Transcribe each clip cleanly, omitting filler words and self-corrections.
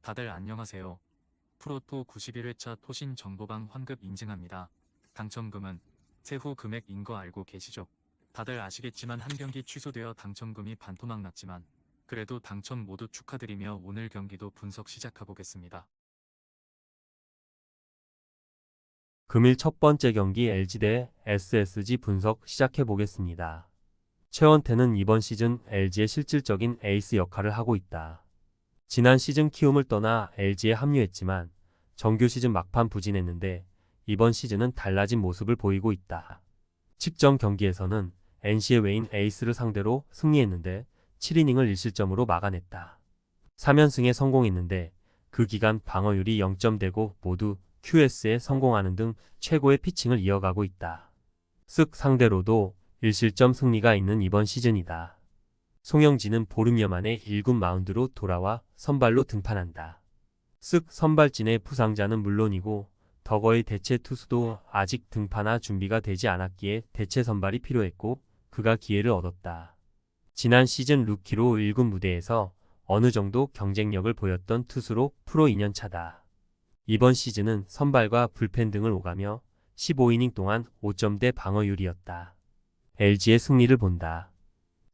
다들 안녕하세요. 프로토 91회차 토신 정보방 환급 인증합니다. 당첨금은 세후 금액인 거 알고 계시죠? 다들 아시겠지만 한 경기 취소되어 당첨금이 반토막 났지만 그래도 당첨 모두 축하드리며 오늘 경기도 분석 시작해보겠습니다. 금일 첫 번째 경기 LG 대 SSG 분석 시작해보겠습니다. 최원태는 이번 시즌 LG의 실질적인 에이스 역할을 하고 있다. 지난 시즌 키움을 떠나 LG에 합류했지만 정규 시즌 막판 부진했는데 이번 시즌은 달라진 모습을 보이고 있다. 직전 경기에서는 NC의 외인 에이스를 상대로 승리했는데 7이닝을 1실점으로 막아냈다. 3연승에 성공했는데 그 기간 방어율이 0점대고 모두 QS에 성공하는 등 최고의 피칭을 이어가고 있다. 쓱 상대로도 1실점 승리가 있는 이번 시즌이다. 송영진은 보름여 만에 1군 마운드로 돌아와 선발로 등판한다. 쓱 선발진의 부상자는 물론이고 덕어의 대체 투수도 아직 등판할 준비가 되지 않았기에 대체 선발이 필요했고 그가 기회를 얻었다. 지난 시즌 루키로 1군 무대에서 어느 정도 경쟁력을 보였던 투수로 프로 2년차다. 이번 시즌은 선발과 불펜 등을 오가며 15이닝 동안 5점대 방어율이었다. LG의 승리를 본다.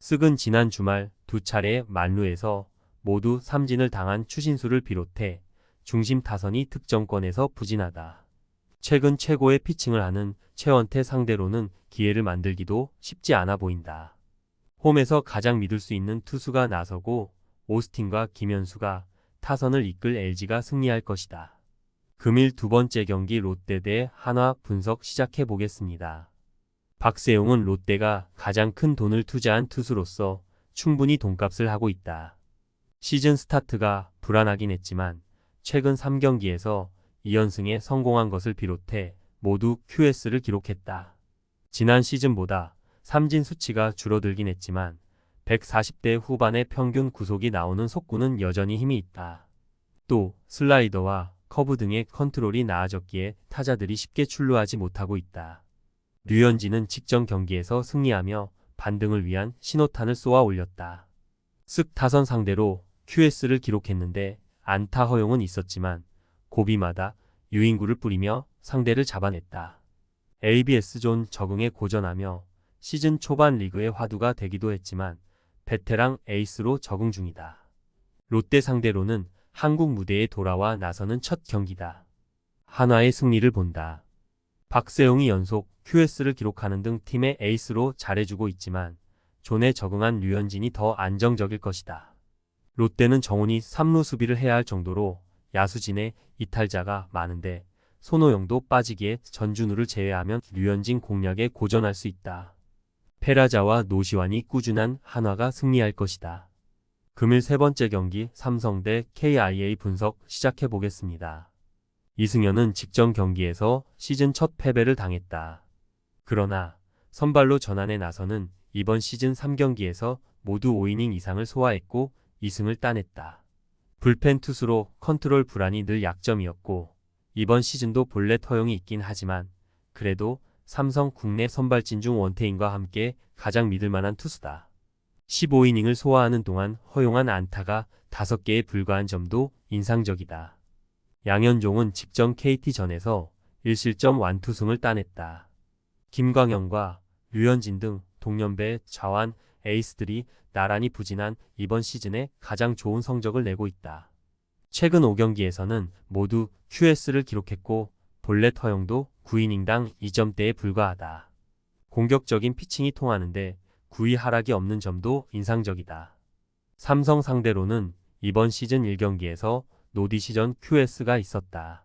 쓱은 지난 주말 두 차례의 만루에서 모두 삼진을 당한 추신수를 비롯해 중심 타선이 득점권에서 부진하다. 최근 최고의 피칭을 하는 최원태 상대로는 기회를 만들기도 쉽지 않아 보인다. 홈에서 가장 믿을 수 있는 투수가 나서고 오스틴과 김현수가 타선을 이끌 LG가 승리할 것이다. 금일 두 번째 경기 롯데 대 한화 분석 시작해보겠습니다. 박세용은 롯데가 가장 큰 돈을 투자한 투수로서 충분히 돈값을 하고 있다. 시즌 스타트가 불안하긴 했지만 최근 3경기에서 2연승에 성공한 것을 비롯해 모두 QS를 기록했다. 지난 시즌보다 삼진 수치가 줄어들긴 했지만 140대 후반의 평균 구속이 나오는 속구는 여전히 힘이 있다. 또 슬라이더와 커브 등의 컨트롤이 나아졌기에 타자들이 쉽게 출루하지 못하고 있다. 류현진은 직전 경기에서 승리하며 반등을 위한 신호탄을 쏘아 올렸다. 쓱 타선 상대로 QS를 기록했는데 안타 허용은 있었지만 고비마다 유인구를 뿌리며 상대를 잡아냈다. ABS존 적응에 고전하며 시즌 초반 리그의 화두가 되기도 했지만 베테랑 에이스로 적응 중이다. 롯데 상대로는 한국 무대에 돌아와 나서는 첫 경기다. 한화의 승리를 본다. 박세용이 연속 QS를 기록하는 등 팀의 에이스로 잘해주고 있지만 존에 적응한 류현진이 더 안정적일 것이다. 롯데는 정훈이 3루 수비를 해야 할 정도로 야수진에 이탈자가 많은데 손호영도 빠지기에 전준우를 제외하면 류현진 공략에 고전할 수 있다. 페라자와 노시환이 꾸준한 한화가 승리할 것이다. 금일 세 번째 경기 삼성 대 KIA 분석 시작해보겠습니다. 이승현은 직전 경기에서 시즌 첫 패배를 당했다. 그러나 선발로 전환에 나서는 이번 시즌 3경기에서 모두 5이닝 이상을 소화했고 2승을 따냈다. 불펜 투수로 컨트롤 불안이 늘 약점이었고 이번 시즌도 볼넷 허용이 있긴 하지만 그래도 삼성 국내 선발진 중 원태인과 함께 가장 믿을만한 투수다. 15이닝을 소화하는 동안 허용한 안타가 5개에 불과한 점도 인상적이다. 양현종은 직전 KT전에서 1실점 완투승을 따냈다. 김광영과 류현진 등 동년배 좌완 에이스들이 나란히 부진한 이번 시즌에 가장 좋은 성적을 내고 있다. 최근 5경기에서는 모두 QS를 기록했고 볼넷 허용도 9이닝당 2점대에 불과하다. 공격적인 피칭이 통하는데 9위 하락이 없는 점도 인상적이다. 삼성 상대로는 이번 시즌 1경기에서 노디시전 QS가 있었다.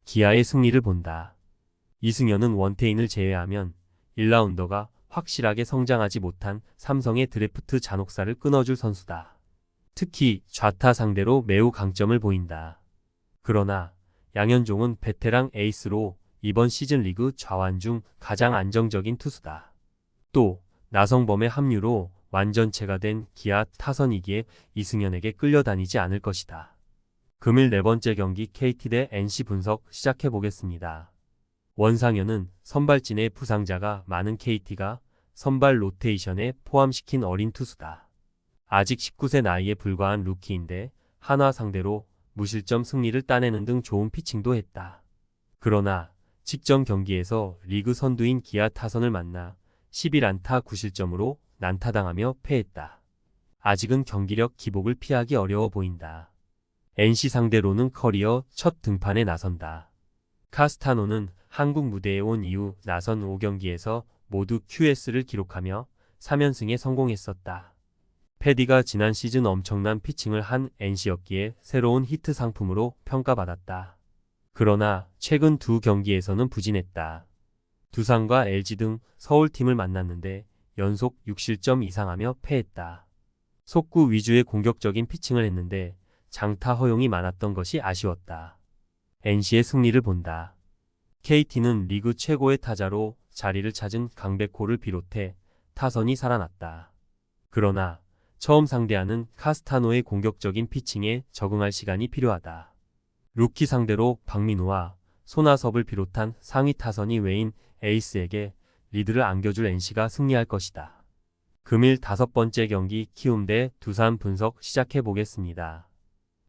기아의 승리를 본다. 이승현은 원태인을 제외하면 1라운더가 확실하게 성장하지 못한 삼성의 드래프트 잔혹사를 끊어줄 선수다. 특히 좌타 상대로 매우 강점을 보인다. 그러나 양현종은 베테랑 에이스로 이번 시즌 리그 좌완 중 가장 안정적인 투수다. 또 나성범의 합류로 완전체가 된 기아 타선이기에 이승현에게 끌려다니지 않을 것이다. 금일 네 번째 경기 KT 대 NC 분석 시작해보겠습니다. 원상현은 선발진의 부상자가 많은 KT가 선발 로테이션에 포함시킨 어린 투수다. 아직 19세 나이에 불과한 루키인데 한화 상대로 무실점 승리를 따내는 등 좋은 피칭도 했다. 그러나 직전 경기에서 리그 선두인 기아 타선을 만나 11안타 9실점으로 난타당하며 패했다. 아직은 경기력 기복을 피하기 어려워 보인다. NC 상대로는 커리어 첫 등판에 나선다. 카스타노는 한국 무대에 온 이후 나선 5경기에서 모두 QS를 기록하며 3연승에 성공했었다. 패디가 지난 시즌 엄청난 피칭을 한 NC였기에 새로운 히트 상품으로 평가받았다. 그러나 최근 두 경기에서는 부진했다. 두산과 LG 등 서울팀을 만났는데 연속 6실점 이상하며 패했다. 속구 위주의 공격적인 피칭을 했는데 장타 허용이 많았던 것이 아쉬웠다. NC의 승리를 본다. KT는 리그 최고의 타자로 자리를 찾은 강백호를 비롯해 타선이 살아났다. 그러나 처음 상대하는 카스타노의 공격적인 피칭에 적응할 시간이 필요하다. 루키 상대로 박민우와 손아섭을 비롯한 상위 타선이 외인 에이스에게 리드를 안겨줄 NC가 승리할 것이다. 금일 5번째 경기 키움 대 두산 분석 시작해 보겠습니다.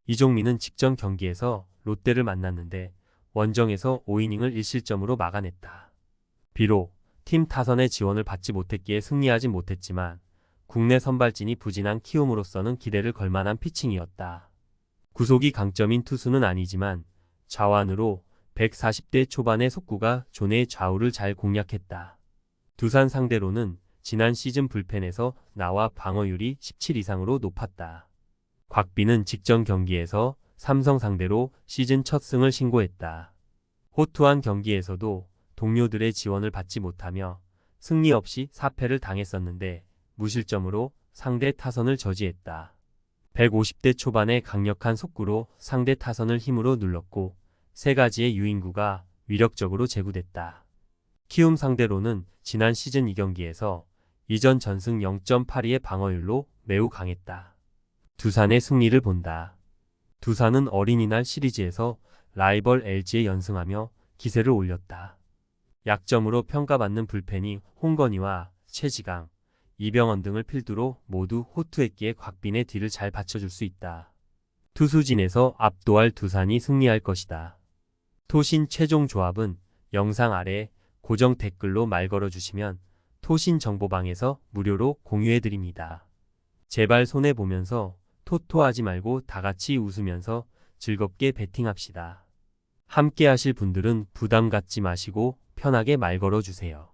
이종민은 직전 경기에서 롯데를 만났는데 원정에서 5이닝을 1실점으로 막아냈다. 비록 팀 타선의 지원을 받지 못했기에 승리하지 못했지만 국내 선발진이 부진한 키움으로서는 기대를 걸만한 피칭이었다. 구속이 강점인 투수는 아니지만 좌완으로 140대 초반의 속구가 존의 좌우를 잘 공략했다. 두산 상대로는 지난 시즌 불펜에서 나와 방어율이 17 이상으로 높았다. 곽빈은 직전 경기에서 삼성 상대로 시즌 첫 승을 신고했다. 호투한 경기에서도 동료들의 지원을 받지 못하며 승리 없이 4패를 당했었는데 무실점으로 상대 타선을 저지했다. 150대 초반의 강력한 속구로 상대 타선을 힘으로 눌렀고 3가지의 유인구가 위력적으로 제구됐다. 키움 상대로는 지난 시즌 2경기에서 이전 전승 0.82의 방어율로 매우 강했다. 두산의 승리를 본다. 두산은 어린이날 시리즈에서 라이벌 LG에 연승하며 기세를 올렸다. 약점으로 평가받는 불펜이 홍건희와 최지강, 이병헌 등을 필두로 모두 호투했기에 곽빈의 뒤를 잘 받쳐줄 수 있다. 투수진에서 압도할 두산이 승리할 것이다. 토신 최종 조합은 영상 아래 고정 댓글로 말 걸어주시면 토신 정보방에서 무료로 공유해드립니다. 제발 손해보면서 토토하지 말고 다같이 웃으면서 즐겁게 베팅합시다. 함께 하실 분들은 부담 갖지 마시고 편하게 말 걸어주세요.